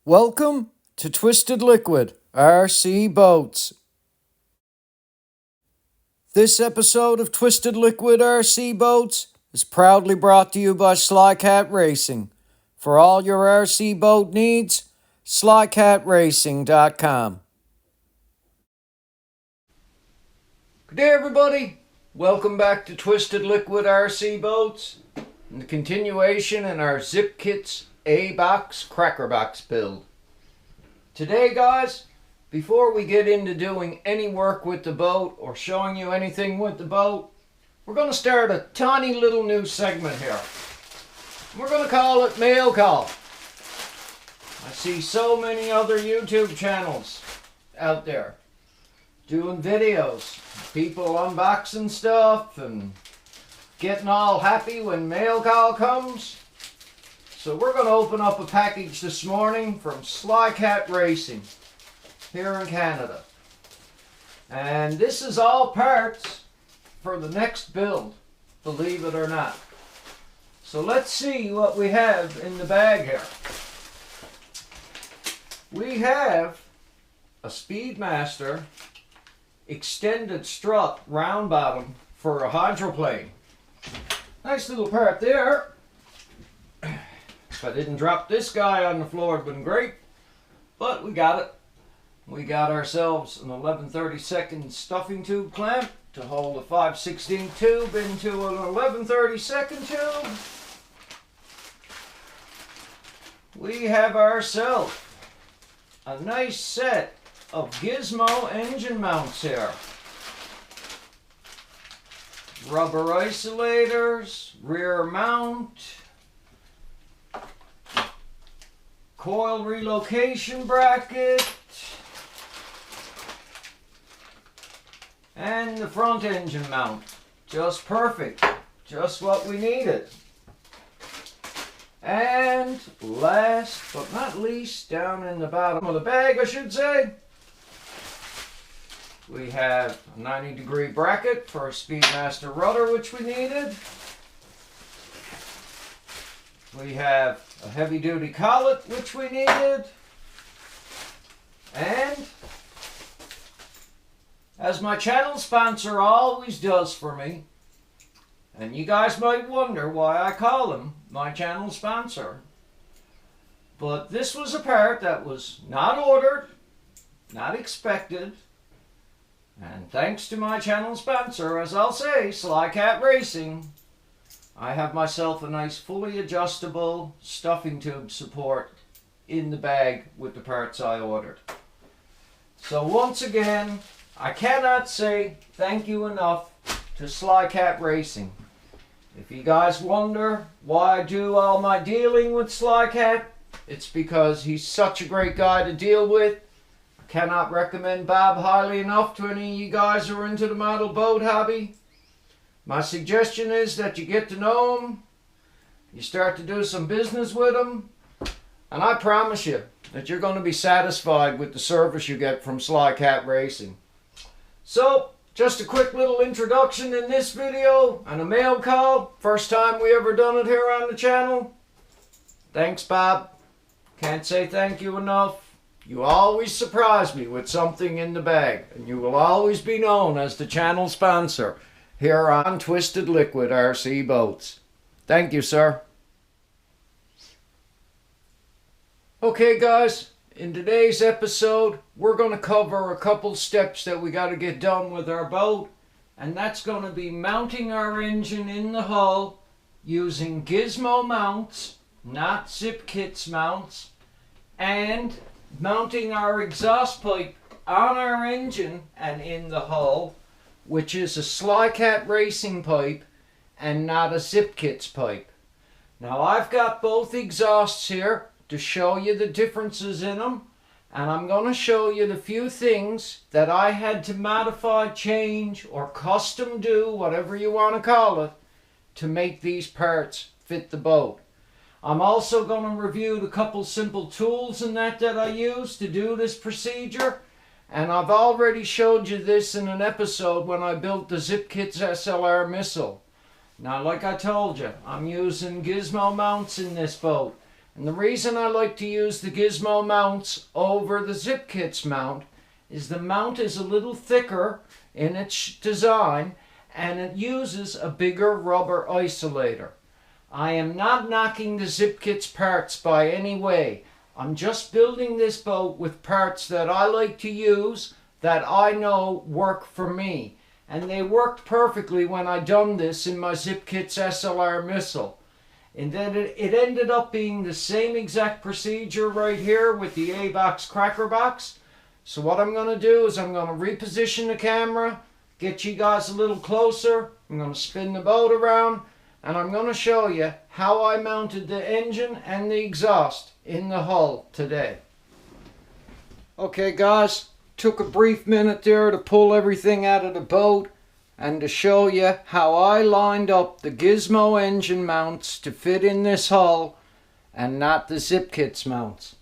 Welcome to Twisted Liquid RC Boats. This episode of Twisted Liquid RC Boats is proudly brought to you by Slycat Racing. For all your RC boat needs, slycatracing.com. Good day, everybody. Welcome back to Twisted Liquid RC Boats and the continuation in our Zippkits A-Box Crackerbox build. Today, guys, before we get into doing any work with the boat or showing you anything with the boat, we're going to start a tiny little new segment here. We're going to call it Mail Call. I see so many other YouTube channels out there doing videos, people unboxing stuff and getting all happy when mail call comes. So we're going to open up a package this morning from Slycat Racing here in Canada. And this is all parts for the next build, believe it or not. So let's see what we have in the bag here. We have a Speedmaster extended strut round bottom for a hydroplane. Nice little part there. If I didn't drop this guy on the floor, it would have been great, but we got it. We got ourselves an 11/32 stuffing tube clamp to hold a 5/16 tube into an 11/32 tube. We have ourselves a nice set of Gizmo engine mounts here. Rubber isolators, rear mount, coil relocation bracket, and the front engine mount. Just perfect. Just what we needed. And last but not least, down in the bottom of the bag, I should say, we have a 90-degree bracket for a Speedmaster rudder, which we needed. We have a heavy-duty collet, which we needed. And as my channel sponsor always does for me, and you guys might wonder why I call him my channel sponsor, but this was a part that was not ordered, not expected, and thanks to my channel sponsor, as I'll say, Slycat Racing, I have myself a nice fully adjustable stuffing tube support in the bag with the parts I ordered. So once again, I cannot say thank you enough to Slycat Racing. If you guys wonder why I do all my dealing with Slycat, it's because he's such a great guy to deal with. I cannot recommend Bob highly enough to any of you guys who are into the model boat hobby. My suggestion is that you get to know him, you start to do some business with him, and I promise you that you're going to be satisfied with the service you get from Slycat Racing. So, just a quick little introduction in this video and a mail call. First time we ever done it here on the channel. Thanks, Bob. Can't say thank you enough. You always surprise me with something in the bag, and you will always be known as the channel sponsor here on Twisted Liquid RC Boats. Thank you, sir. Okay, guys, in today's episode, we're going to cover a couple steps that we got to get done with our boat, and that's going to be mounting our engine in the hull using Gizmo mounts, not Zippkits mounts, and mounting our exhaust pipe on our engine and in the hull, which is a Slycat Racing pipe and not a Zippkits pipe. Now I've got both exhausts here to show you the differences in them, and I'm going to show you the few things that I had to modify, change, or custom do, whatever you want to call it, to make these parts fit the boat. I'm also going to review the couple simple tools and that I use to do this procedure. And I've already showed you this in an episode when I built the Zippkits SLR missile. Now, like I told you, I'm using Gizmo mounts in this boat. And the reason I like to use the Gizmo mounts over the Zippkits mount is the mount is a little thicker in its design and it uses a bigger rubber isolator. I am not knocking the Zippkits parts by any way. I'm just building this boat with parts that I like to use that I know work for me. And they worked perfectly when I done this in my Zippkits SLR missile. And then it ended up being the same exact procedure right here with the A-Box Crackerbox. So what I'm going to do is I'm going to reposition the camera, get you guys a little closer. I'm going to spin the boat around and I'm going to show you how I mounted the engine and the exhaust in the hull today. Okay guys, took a brief minute there to pull everything out of the boat and to show you how I lined up the Gizmo engine mounts to fit in this hull and not the Zippkits mounts.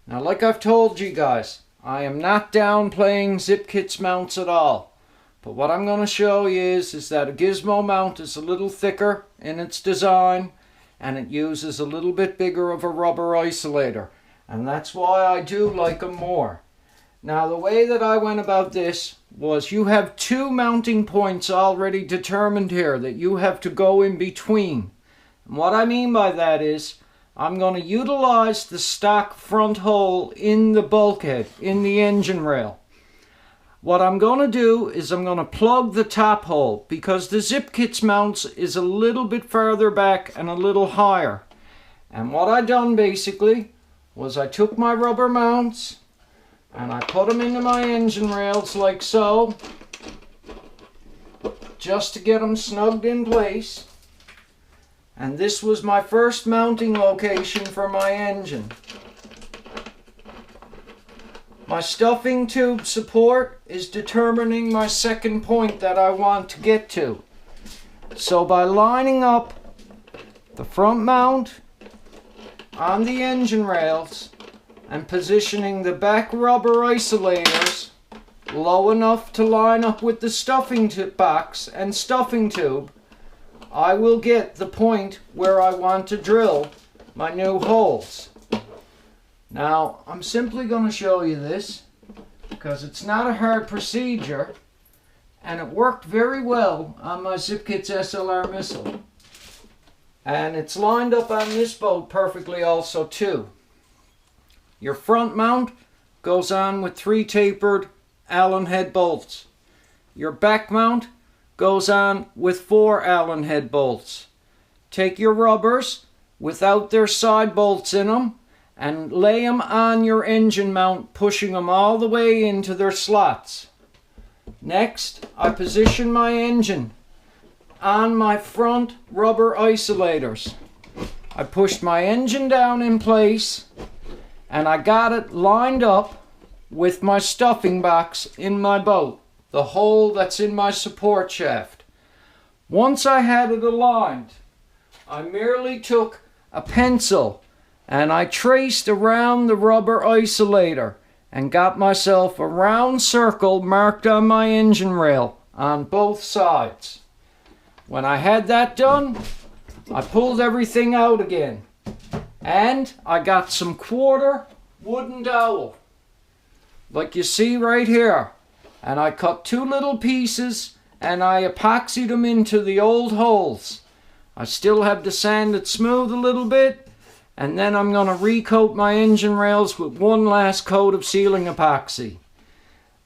Now like I've told you guys, I am not downplaying Zippkits mounts at all. But what I'm going to show you is that a Gizmo mount is a little thicker in its design and it uses a little bit bigger of a rubber isolator. And that's why I do like them more. Now the way that I went about this was you have two mounting points already determined here that you have to go in between. And what I mean by that is I'm going to utilize the stock front hole in the bulkhead, in the engine rail. What I'm going to do is I'm going to plug the top hole because the Zippkits mounts is a little bit further back and a little higher. And what I done basically was I took my rubber mounts and I put them into my engine rails like so, just to get them snugged in place. And this was my first mounting location for my engine. My stuffing tube support is determining my second point that I want to get to. So by lining up the front mount on the engine rails and positioning the back rubber isolators low enough to line up with the stuffing box and stuffing tube, I will get the point where I want to drill my new holes. Now, I'm simply going to show you this because it's not a hard procedure and it worked very well on my Zippkits SLR missile. And it's lined up on this boat perfectly also too. Your front mount goes on with 3 tapered Allen head bolts. Your back mount goes on with 4 Allen head bolts. Take your rubbers without their side bolts in them and lay them on your engine mount, pushing them all the way into their slots. Next, I position my engine on my front rubber isolators. I pushed my engine down in place and I got it lined up with my stuffing box in my boat, the hole that's in my support shaft. Once I had it aligned, I merely took a pencil and I traced around the rubber isolator and got myself a round circle marked on my engine rail on both sides. When I had that done, I pulled everything out again and I got some quarter wooden dowel like you see right here, and I cut 2 little pieces and I epoxied them into the old holes. I still have to sand it smooth a little bit, and then I'm going to recoat my engine rails with one last coat of sealing epoxy.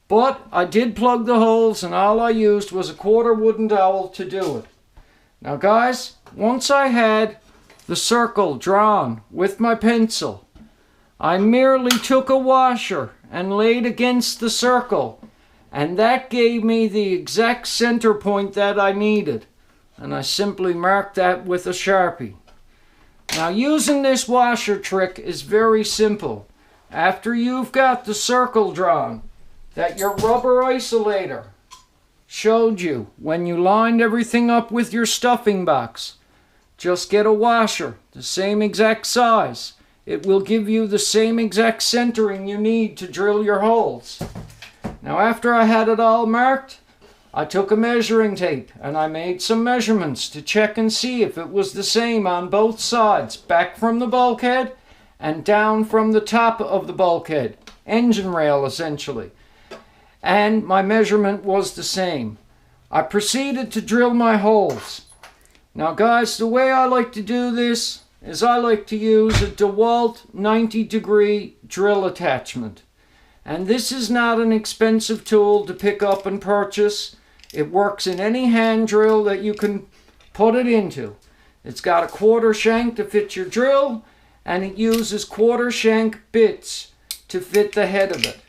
But I did plug the holes and all I used was a quarter wooden dowel to do it. Now guys, once I had the circle drawn with my pencil, I merely took a washer and laid against the circle, and that gave me the exact center point that I needed. And I simply marked that with a Sharpie. Now using this washer trick is very simple. After you've got the circle drawn that your rubber isolator showed you when you lined everything up with your stuffing box, just get a washer the same exact size. It will give you the same exact centering you need to drill your holes. Now after I had it all marked, I took a measuring tape and I made some measurements to check and see if it was the same on both sides, back from the bulkhead and down from the top of the bulkhead, engine rail essentially. And my measurement was the same. I proceeded to drill my holes. Now guys, the way I like to do this is I like to use a DeWalt 90-degree drill attachment. And this is not an expensive tool to pick up and purchase. It works in any hand drill that you can put it into. It's got a quarter shank to fit your drill, and it uses quarter shank bits to fit the head of it.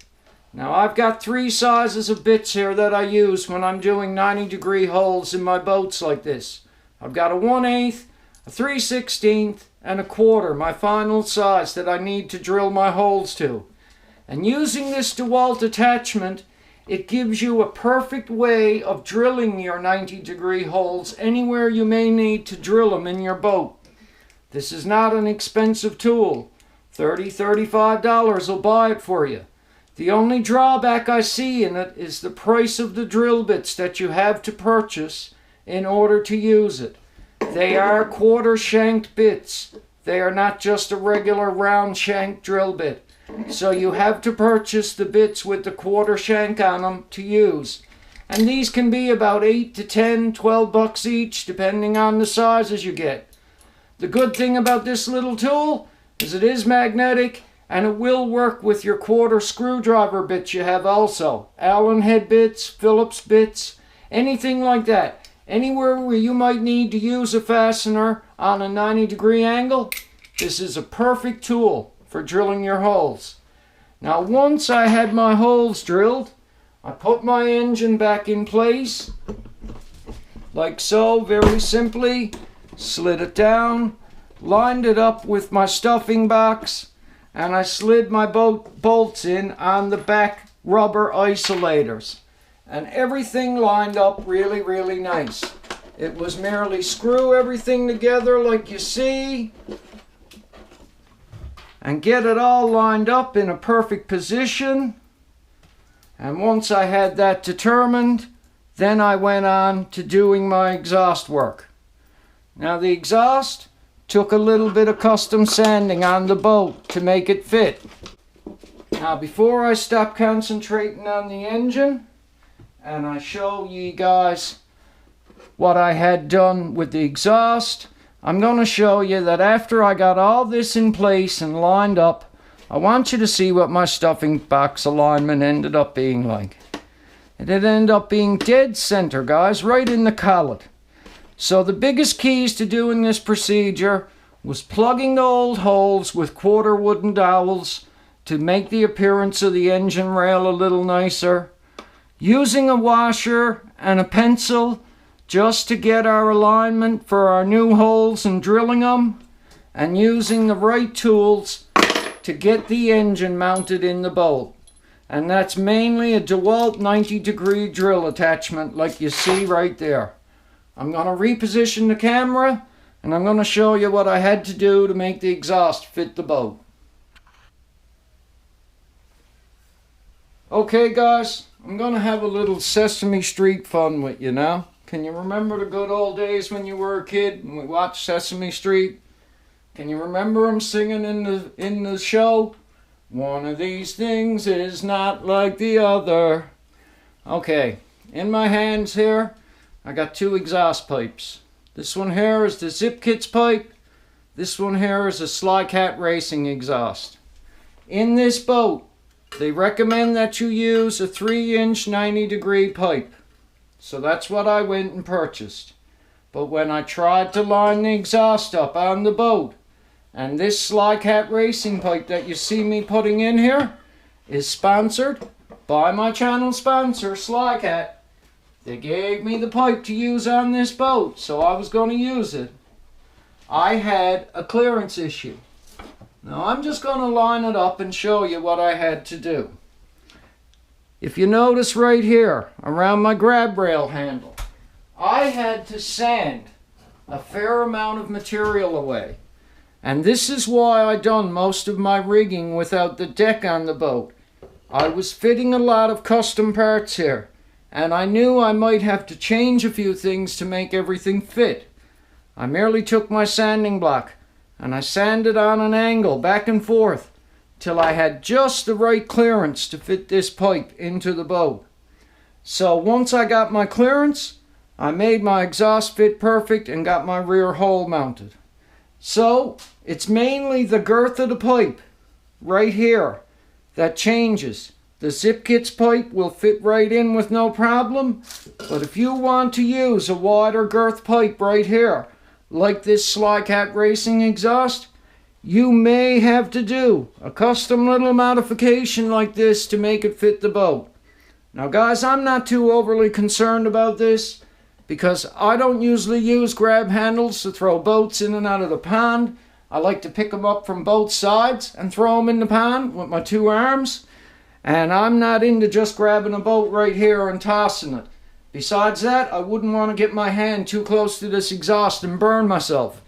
Now I've got 3 sizes of bits here that I use when I'm doing 90-degree holes in my boats like this. I've got a 1/8, a 3/16, and a quarter, my final size that I need to drill my holes to. And using this DeWalt attachment, it gives you a perfect way of drilling your 90-degree holes anywhere you may need to drill them in your boat. This is not an expensive tool. $30, $35 will buy it for you. The only drawback I see in it is the price of the drill bits that you have to purchase in order to use it. They are quarter shanked bits. They are not just a regular round shank drill bit. So you have to purchase the bits with the quarter shank on them to use. And these can be about 8 to 10, 12 bucks each, depending on the sizes you get. The good thing about this little tool is it is magnetic, and it will work with your quarter screwdriver bits you have also. Allen head bits, Phillips bits, anything like that. Anywhere where you might need to use a fastener on a 90-degree angle, this is a perfect tool for drilling your holes. Now once I had my holes drilled, I put my engine back in place, like so, very simply, slid it down, lined it up with my stuffing box, and I slid my bolts in on the back rubber isolators. And everything lined up really, really nice. It was merely screw everything together like you see, and get it all lined up in a perfect position. And once I had that determined, then I went on to doing my exhaust work. Now the exhaust took a little bit of custom sanding on the boat to make it fit. Now before I stop concentrating on the engine and I show you guys what I had done with the exhaust, I'm going to show you that after I got all this in place and lined up, I want you to see what my stuffing box alignment ended up being like. It ended up being dead center, guys, right in the collet. So the biggest keys to doing this procedure was plugging the old holes with quarter wooden dowels to make the appearance of the engine rail a little nicer, using a washer and a pencil just to get our alignment for our new holes and drilling them, and using the right tools to get the engine mounted in the boat. And that's mainly a DeWalt 90-degree drill attachment like you see right there. I'm going to reposition the camera and I'm going to show you what I had to do to make the exhaust fit the boat. Okay guys, I'm going to have a little Sesame Street fun with you now. Can you remember the good old days when you were a kid and we watched Sesame Street? Can you remember them singing in the show? One of these things is not like the other. Okay, in my hands here, I got 2 exhaust pipes. This one here is the Zippkits pipe. This one here is a Slycat racing exhaust. In this boat, they recommend that you use a 3-inch 90-degree pipe. So that's what I went and purchased. But when I tried to line the exhaust up on the boat, and this Slycat racing pipe that you see me putting in here is sponsored by my channel sponsor, Slycat. They gave me the pipe to use on this boat, so I was going to use it. I had a clearance issue. Now I'm just going to line it up and show you what I had to do. If you notice right here, around my grab rail handle, I had to sand a fair amount of material away. And this is why I done most of my rigging without the deck on the boat. I was fitting a lot of custom parts here, and I knew I might have to change a few things to make everything fit. I merely took my sanding block and I sanded on an angle back and forth till I had just the right clearance to fit this pipe into the boat. So once I got my clearance, I made my exhaust fit perfect and got my rear hole mounted. So it's mainly the girth of the pipe right here that changes. The Zippkits pipe will fit right in with no problem, but if you want to use a wider girth pipe right here, like this Slycat racing exhaust, you may have to do a custom little modification like this to make it fit the boat. Now guys, I'm not too overly concerned about this because I don't usually use grab handles to throw boats in and out of the pond. I like to pick them up from both sides and throw them in the pond with my two arms. And I'm not into just grabbing a boat right here and tossing it. Besides that, I wouldn't want to get my hand too close to this exhaust and burn myself.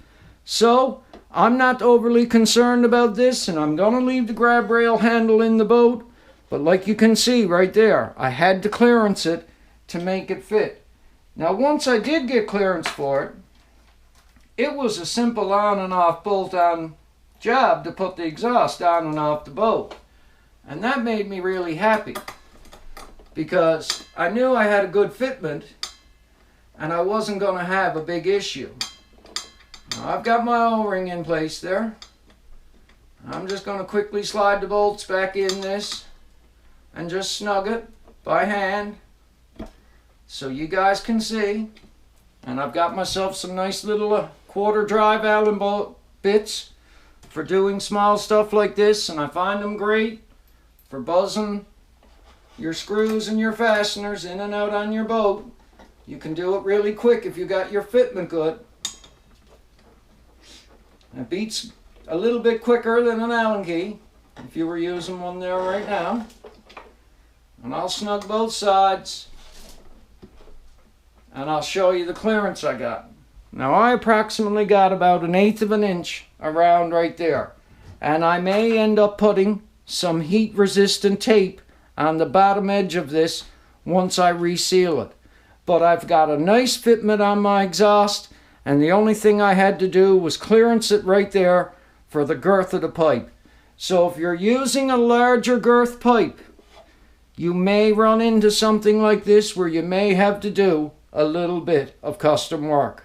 So, I'm not overly concerned about this, and I'm going to leave the grab rail handle in the boat. But like you can see right there, I had to clearance it to make it fit. Now once I did get clearance for it, it was a simple on and off bolt-on job to put the exhaust on and off the boat. And that made me really happy because I knew I had a good fitment and I wasn't going to have a big issue. Now I've got my O-ring in place there. I'm just going to quickly slide the bolts back in this and just snug it by hand so you guys can see. And I've got myself some nice little quarter drive Allen bits for doing small stuff like this, and I find them great for buzzing your screws and your fasteners in and out on your boat. You can do it really quick if you got your fitment good. It beats a little bit quicker than an Allen key if you were using one there right now. And I'll snug both sides and I'll show you the clearance I got. Now I approximately got about 1/8 of an inch around right there, and I may end up putting some heat resistant tape on the bottom edge of this once I reseal it. But I've got a nice fitment on my exhaust, and the only thing I had to do was clearance it right there for the girth of the pipe. So if you're using a larger girth pipe, you may run into something like this where you may have to do a little bit of custom work.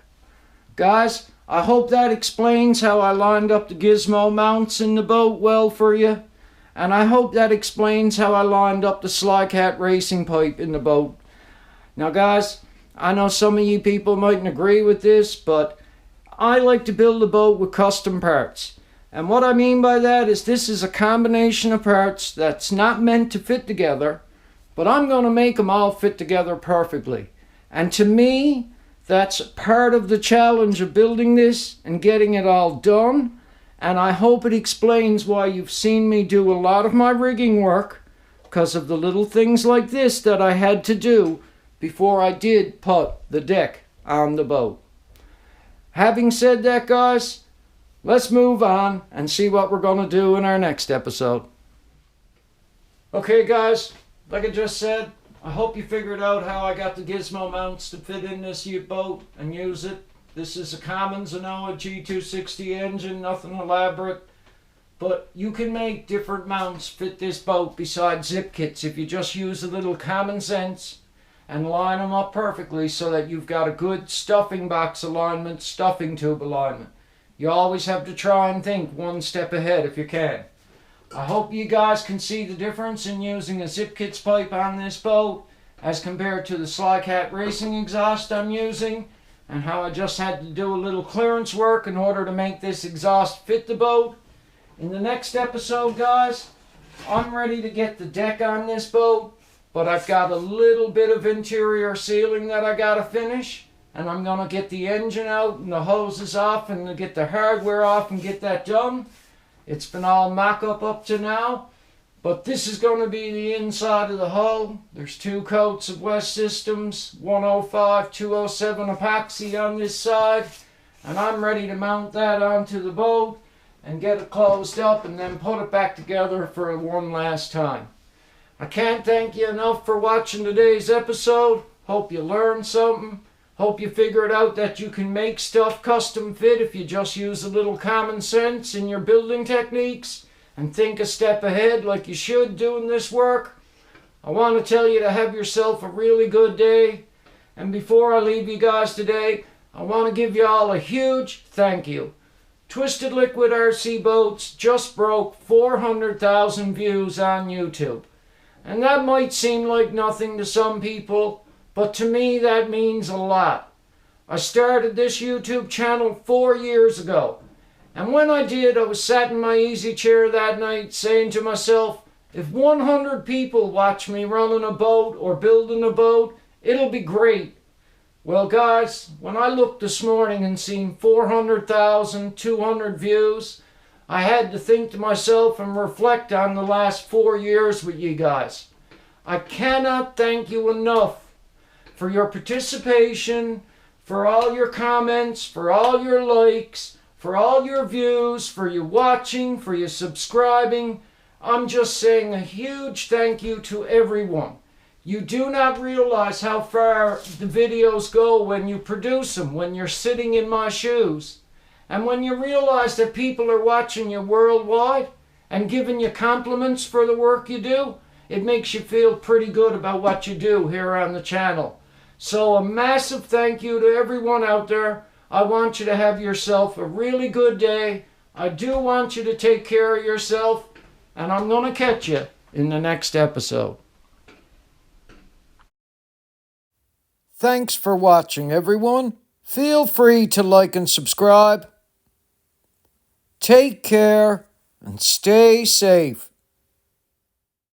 Guys, I hope that explains how I lined up the Gizmo mounts in the boat well for you. And I hope that explains how I lined up the Slycat racing pipe in the boat. Now guys, I know some of you people mightn't agree with this, but I like to build a boat with custom parts. And what I mean by that is this is a combination of parts that's not meant to fit together, but I'm going to make them all fit together perfectly. And to me, that's part of the challenge of building this and getting it all done. And I hope it explains why you've seen me do a lot of my rigging work because of the little things like this that I had to do before I did put the deck on the boat. Having said that, guys, let's move on and see what we're going to do in our next episode. Okay, guys, like I just said, I hope you figured out how I got the Gizmo mounts to fit in this boat and use it. This is a common Zenoa G260 engine, nothing elaborate. But you can make different mounts fit this boat besides Zippkits if you just use a little common sense and line them up perfectly so that you've got a good stuffing box alignment, stuffing tube alignment. You always have to try and think one step ahead if you can. I hope you guys can see the difference in using a Zippkits pipe on this boat as compared to the Slycat racing exhaust I'm using, and how I just had to do a little clearance work in order to make this exhaust fit the boat. In the next episode, guys, I'm ready to get the deck on this boat, but I've got a little bit of interior sealing that I gotta finish, and I'm gonna get the engine out and the hoses off and get the hardware off and get that done. It's been all mock-up up to now, but this is going to be the inside of the hull. There's 2 coats of West Systems 105, 207 epoxy on this side, and I'm ready to mount that onto the boat and get it closed up and then put it back together for one last time. I can't thank you enough for watching today's episode. Hope you learned something. Hope you figured out that you can make stuff custom fit if you just use a little common sense in your building techniques and think a step ahead like you should doing this work. I want to tell you to have yourself a really good day. And before I leave you guys today, I want to give you all a huge thank you. Twisted Liquid RC Boats just broke 400,000 views on YouTube. And that might seem like nothing to some people, but to me that means a lot. I started this YouTube channel 4 years ago. And when I did, I was sat in my easy chair that night saying to myself, if 100 people watch me running a boat or building a boat, it'll be great. Well guys, when I looked this morning and seen 400,200 views, I had to think to myself and reflect on the last 4 years with you guys. I cannot thank you enough for your participation, for all your comments, for all your likes, for all your views, for your watching, for your subscribing. I'm just saying a huge thank you to everyone. You do not realize how far the videos go when you produce them, when you're sitting in my shoes. And when you realize that people are watching you worldwide and giving you compliments for the work you do, it makes you feel pretty good about what you do here on the channel. So a massive thank you to everyone out there. I want you to have yourself a really good day. I do want you to take care of yourself, and I'm going to catch you in the next episode. Thanks for watching, everyone. Feel free to like and subscribe. Take care and stay safe.